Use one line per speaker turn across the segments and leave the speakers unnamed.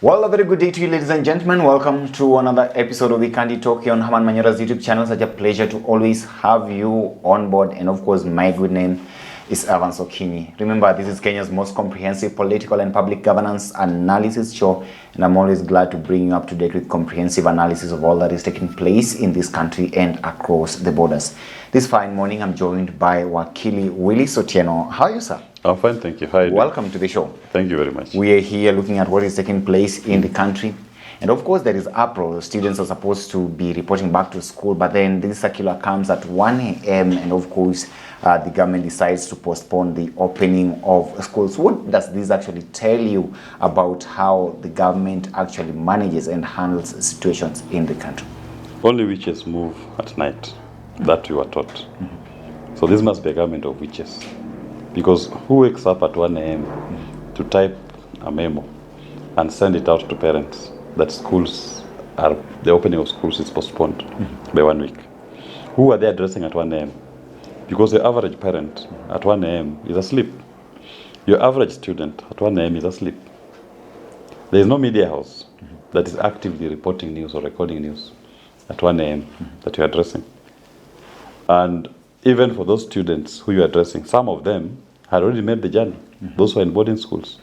Well, a very good day to you, ladies and gentlemen. Welcome to another episode of the Candy Talk here on Herman Manyora's YouTube channel. Such a pleasure to always have you on board. And of course, my good name is Evan Sokini. Remember, this is Kenya's most comprehensive political and public governance analysis show. And I'm always glad to bring you up to date with comprehensive analysis of all that is taking place in this country and across the borders. This fine morning, I'm joined by Wakili Willie Sotieno. How are you, sir?
I'm fine, thank you. Hi.
Welcome to the show.
Thank you very much.
We are here looking at what is taking place in the country. And of course, there is uproar. Students are supposed to be reporting back to school, but then this circular comes at 1 a.m. and of course, the government decides to postpone the opening of schools. What does this actually tell you about how the government actually manages and handles situations in the country?
Only witches move at night. That we were taught. Mm-hmm. So this must be a government of witches. Because who wakes up at 1 a.m. to type a memo and send it out to parents that the opening of schools is postponed by 1 week? Who are they addressing at 1 a.m.? Because the average parent at 1 a.m. is asleep. Your average student at 1 a.m. is asleep. There is no media house that is actively reporting news or recording news at 1 a.m. that you're addressing. And even for those students who you're addressing, some of them had already made the journey. Those who are in boarding schools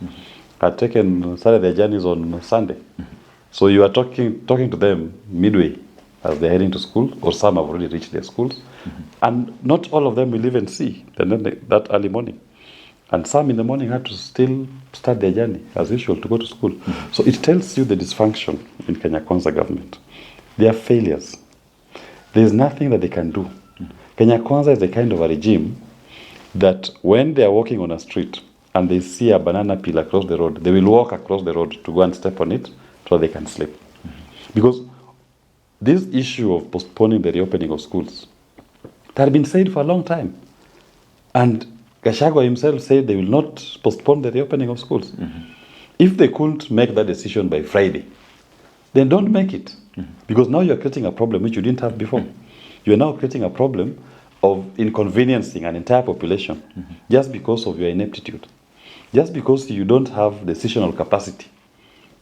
had started their journeys on Sunday. So you are talking to them midway as they're heading to school, or some have already reached their schools. And not all of them will even see that early morning. And some in the morning had to still start their journey, as usual, to go to school. So it tells you the dysfunction in Kenya Kwanza government. They are failures. There is nothing that they can do. Kenya Kwanza is the kind of a regime that when they are walking on a street and they see a banana peel across the road, they will walk across the road to go and step on it so they can sleep. Because this issue of postponing the reopening of schools, that had been said for a long time. And Gachagua himself said they will not postpone the reopening of schools. If they couldn't make that decision by Friday, then don't make it. Because now you're creating a problem which you didn't have before. You are now creating a problem of inconveniencing an entire population just because of your ineptitude. Just because you don't have decisional capacity.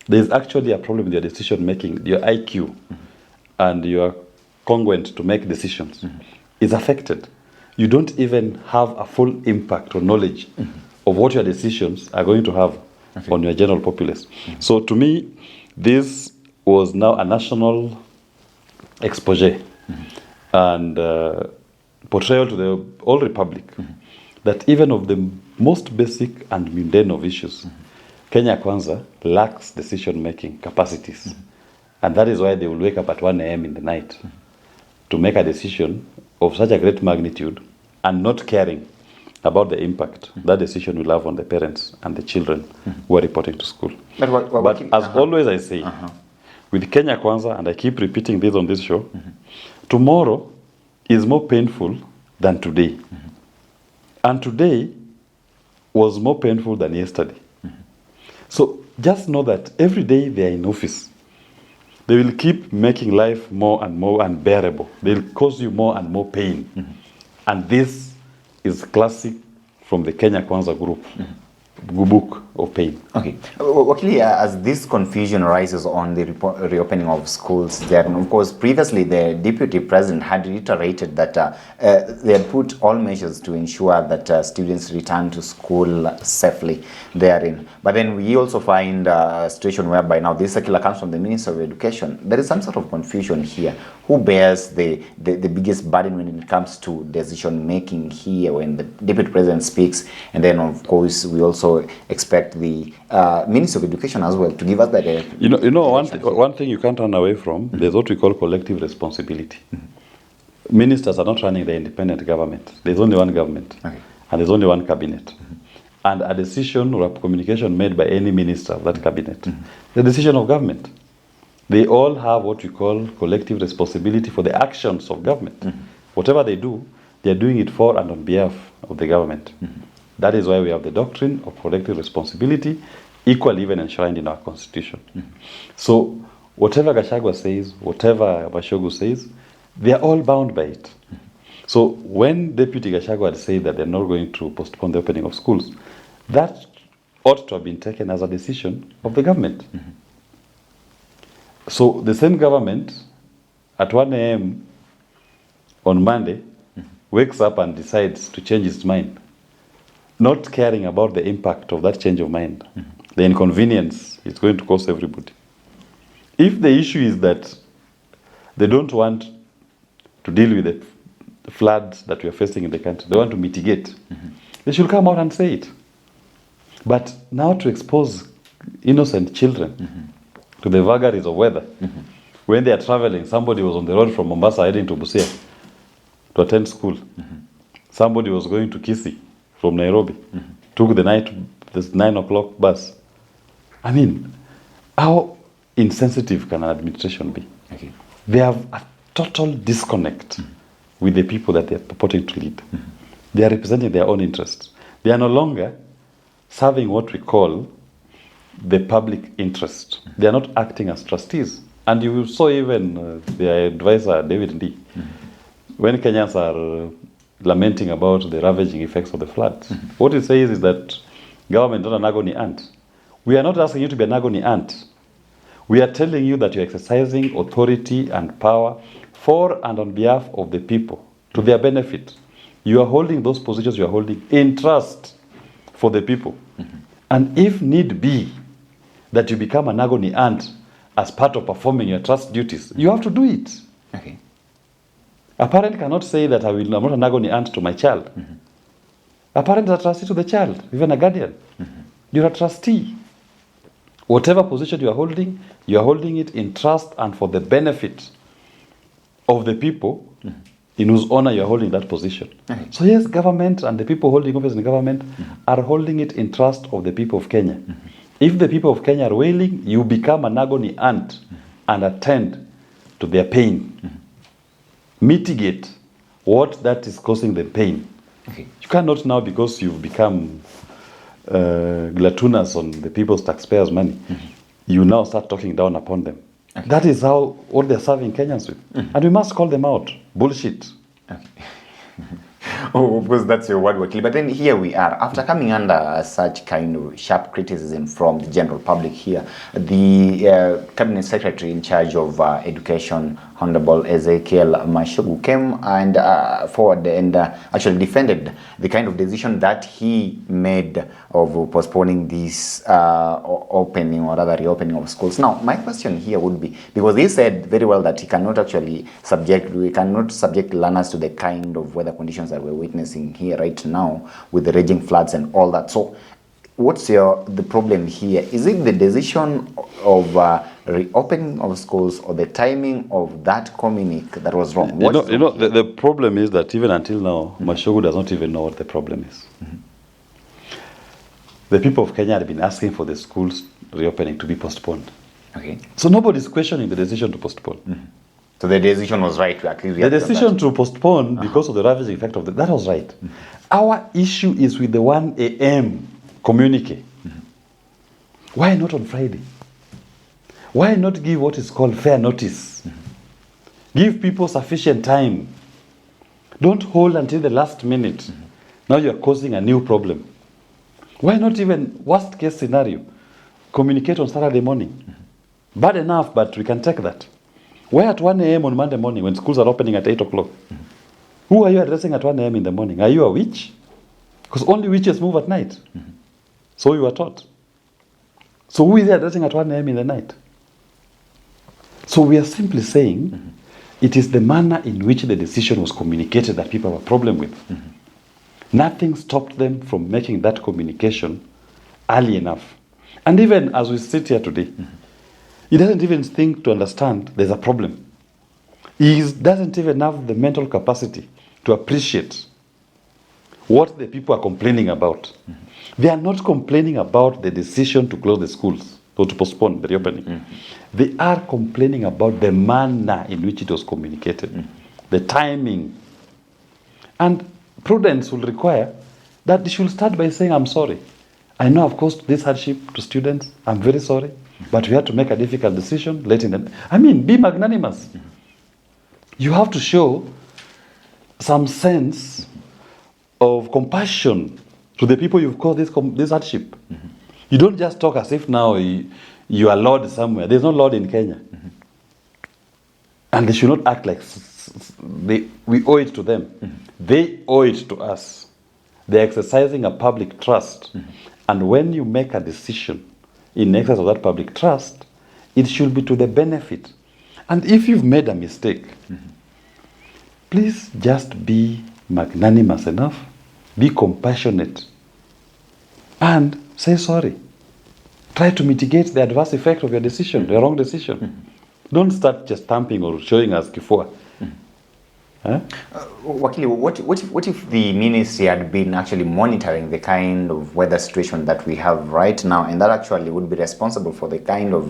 There is actually a problem with your decision making, your IQ and your congruent to make decisions is affected. You don't even have a full impact or knowledge of what your decisions are going to have on your general populace. So to me, this was now a national exposé and portrayal to the whole republic that even of the most basic and mundane of issues, Kenya Kwanza lacks decision-making capacities. And that is why they will wake up at 1 a.m. in the night to make a decision of such a great magnitude and not caring about the impact that decision will have on the parents and the children who are reporting to school. But as always I say, with Kenya Kwanza, and I keep repeating this on this show, tomorrow is more painful than today. And today was more painful than yesterday. So just know that every day they are in office, they will keep making life more and more unbearable. They will cause you more and more pain. And this is classic from the Kenya Kwanza group. Book of pain. Okay.
Wakili, as this confusion arises on the reopening of schools, there, and of course, previously the deputy president had reiterated that they had put all measures to ensure that students return to school safely therein. But then we also find a situation whereby now this circular comes from the Minister of Education. There is some sort of confusion here. Who bears the biggest burden when it comes to decision making here when the deputy president speaks? And then, of course, we also expect the Minister of Education as well to give us that.
One thing you can't run away from, there's what we call collective responsibility. Ministers are not running the independent government. There's only one government, and there's only one cabinet. And a decision or a communication made by any minister of that cabinet, the decision of government. They all have what we call collective responsibility for the actions of government. Whatever they do, they're doing it for and on behalf of the government. That is why we have the doctrine of collective responsibility, equally even enshrined in our constitution. So whatever Gachagua says, whatever Bashogu says, they are all bound by it. So when Deputy Gachagua had said that they're not going to postpone the opening of schools, that ought to have been taken as a decision of the government. So the same government at 1 a.m. on Monday wakes up and decides to change its mind, not caring about the impact of that change of mind, the inconvenience it's going to cause everybody. If the issue is that they don't want to deal with the floods that we are facing in the country, they want to mitigate, they should come out and say it. But now to expose innocent children to the vagaries of weather, when they are traveling, somebody was on the road from Mombasa heading to Busia to attend school. Somebody was going to Kisii from Nairobi, took this 9 o'clock bus. I mean, how insensitive can an administration be?
Okay.
They have a total disconnect with the people that they are purporting to lead. They are representing their own interests. They are no longer serving what we call the public interest. They are not acting as trustees. And you saw even their advisor, David Ndii, when Kenyans are lamenting about the ravaging effects of the floods, what he says is that government is not an agony aunt. We are not asking you to be an agony aunt. We are telling you that you're exercising authority and power for and on behalf of the people, to their benefit. You are holding those positions you are holding in trust for the people. And if need be that you become an agony aunt as part of performing your trust duties, you have to do it.
Okay.
A parent cannot say that I'm not an agony aunt to my child. A parent is a trustee to the child, even a guardian. You're a trustee. Whatever position you are holding it in trust and for the benefit of the people in whose honor you are holding that position.
Okay.
So yes, government and the people holding office in government are holding it in trust of the people of Kenya. If the people of Kenya are wailing, you become an agony aunt and attend to their pain. Mitigate what that is causing the pain.
Okay.
You cannot now, because you've become gluttonous on the people's taxpayers' money, you now start talking down upon them.
Okay.
That is what they're serving Kenyans with. And we must call them out. Bullshit.
Okay. Oh, of course, that's your word, Wakili. But then here we are. After coming under such kind of sharp criticism from the general public here, the Cabinet Secretary in charge of education, Honorable Ezekiel Mashogu, came and forward and actually defended the kind of decision that he made of postponing this opening or rather reopening of schools. Now, my question here would be, because he said very well that he cannot actually subject learners to the kind of weather conditions that we're witnessing here right now with the raging floods and all that. So what's the problem here? Is it the decision of reopening of schools or the timing of that communique that was wrong?
The problem is that even until now, Mashogu does not even know what the problem is. The people of Kenya have been asking for the schools reopening to be postponed.
Okay.
So nobody's questioning the decision to postpone.
So the decision was right to actually
The decision to postpone because of the ravaging effect of that was right. Our issue is with the 1 a.m. communique. Why not on Friday? Why not give what is called fair notice? Give people sufficient time. Don't hold until the last minute. Now you're causing a new problem. Why not even, worst case scenario, communicate on Saturday morning? Bad enough, but we can take that. Why at 1 a.m. on Monday morning when schools are opening at 8 o'clock? Who are you addressing at 1 a.m. in the morning? Are you a witch? Because only witches move at night. So you are taught. So who is addressing at 1 a.m. in the night? So we are simply saying it is the manner in which the decision was communicated that people have a problem with. Nothing stopped them from making that communication early enough. And even as we sit here today, he doesn't even think to understand there's a problem. He doesn't even have the mental capacity to appreciate what the people are complaining about. They are not complaining about the decision to close the schools or to postpone the reopening. They are complaining about the manner in which it was communicated, the timing. And prudence will require that they should start by saying, I'm sorry. I know I've caused this hardship to students. I'm very sorry. But we had to make a difficult decision, letting them. Be magnanimous. You have to show some sense of compassion to the people you've caused this hardship. You don't just talk as if now you are Lord somewhere. There's no Lord in Kenya. And they should not act like we owe it to them. They owe it to us. They're exercising a public trust. And when you make a decision in excess of that public trust, it should be to the benefit. And if you've made a mistake, please just be magnanimous enough, be compassionate, and say sorry. Try to mitigate the adverse effect of your decision, the wrong decision. Don't start just stamping or showing us kifua. Huh?
Wakili, what if the ministry had been actually monitoring the kind of weather situation that we have right now, and that actually would be responsible for the kind of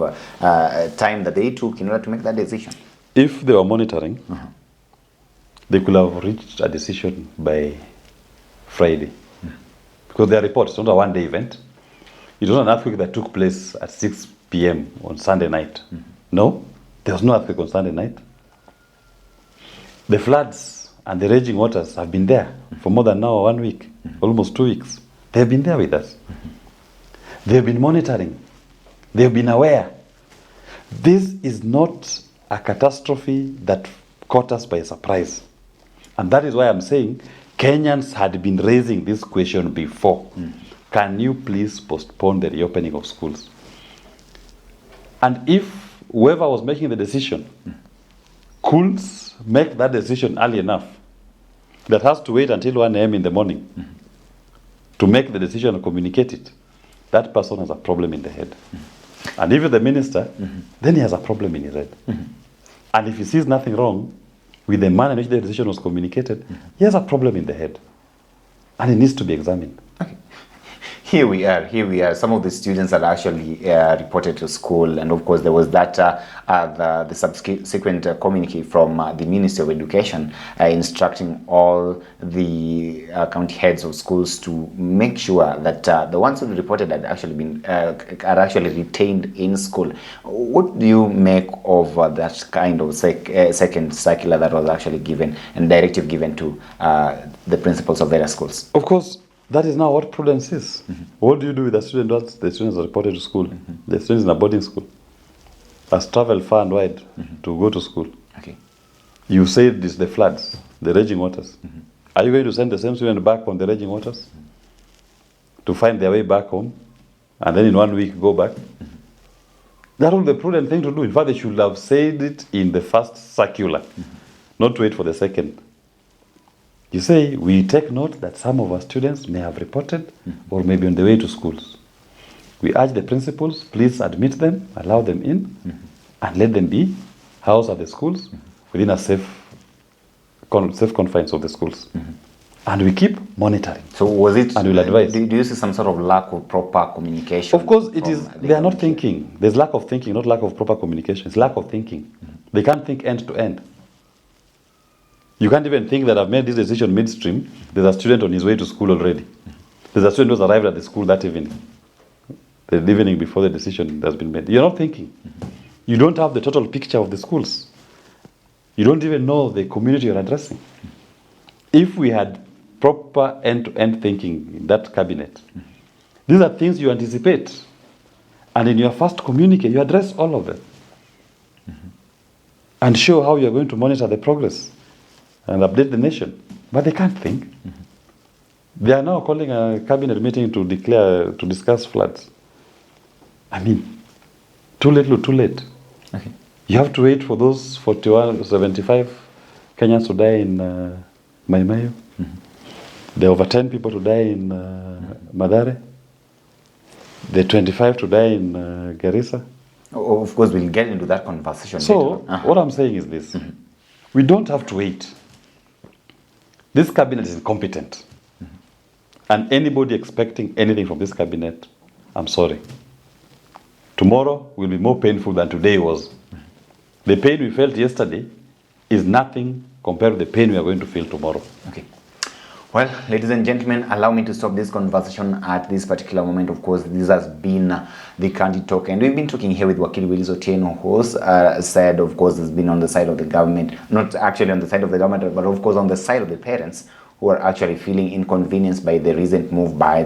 time that they took in order to make that decision?
If they were monitoring, they could have reached a decision by Friday. Because their report is not a one-day event. It was an earthquake that took place at 6 p.m. on Sunday night. No, there was no earthquake on Sunday night. The floods and the raging waters have been there for more than now 1 week, almost 2 weeks. They have been there with us. They have been monitoring. They have been aware. This is not a catastrophe that caught us by surprise. And that is why I'm saying Kenyans had been raising this question before. Can you please postpone the reopening of schools? And if whoever was making the decision could make that decision early enough, that has to wait until 1 a.m. in the morning to make the decision and communicate it, that person has a problem in the head. And if you're the minister, then he has a problem in his head. And if he sees nothing wrong with the manner in which the decision was communicated, he has a problem in the head. And it needs to be examined.
Okay. Here we are. Some of the students are actually reported to school, and of course there was that the subsequent communique from the Ministry of Education instructing all the county heads of schools to make sure that the ones who reported had actually been are actually retained in school. What do you make of that kind of second circular that was actually given and directive given to the principals of various schools?
Of course. That is now what prudence is. What do you do with the student once the students are reported to school? The students in a boarding school has traveled far and wide to go to school.
Okay.
You said it's the floods, the raging waters. Are you going to send the same student back on the raging waters to find their way back home and then in 1 week go back? That was the prudent thing to do. In fact, they should have said it in the first circular, not wait for the second. You say, we take note that some of our students may have reported or may be on the way to schools. We urge the principals, please admit them, allow them in, and let them be housed at the schools within a safe confines of the schools. And we keep monitoring.
So was it,
and we'll advise.
Do you see some sort of lack of proper communication?
Of course, it is. They are not thinking. There's lack of thinking, not lack of proper communication. It's lack of thinking. They can't think end to end. You can't even think that I've made this decision midstream. There's a student on his way to school already. There's a student who's arrived at the school that evening. The evening before the decision has been made. You're not thinking. You don't have the total picture of the schools. You don't even know the community you're addressing. If we had proper end-to-end thinking in that cabinet, these are things you anticipate. And in your first communique, you address all of them. And show how you're going to monitor the progress and update the nation. But they can't think. They are now calling a cabinet meeting to discuss floods. I mean, too little, too late.
Okay.
You have to wait for those 75 Kenyans to die in Maimayo. There are over 10 people to die in Madare. There are 25 to die in Garissa.
Of course, we'll get into that conversation
So,
later.
what I'm saying is this. We don't have to wait. This cabinet is incompetent. And anybody expecting anything from this cabinet, I'm sorry. Tomorrow will be more painful than today was. The pain we felt yesterday is nothing compared to the pain we are going to feel tomorrow.
Okay. Well, ladies and gentlemen, allow me to stop this conversation at this particular moment. Of course, this has been the Candid Talk, and we've been talking here with Wakili Willis Otieno, who said, of course, has been on the side of the government, not actually on the side of the government, but of course on the side of the parents who are actually feeling inconvenienced by the recent move by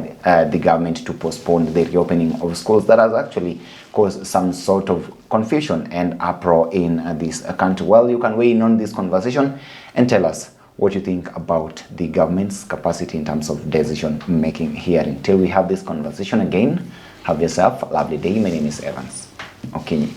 the government to postpone the reopening of schools that has actually caused some sort of confusion and uproar in this country. Well, you can weigh in on this conversation and tell us what you think about the government's capacity in terms of decision making here. Until we have this conversation again, have yourself a lovely day. My name is Evans. Okay.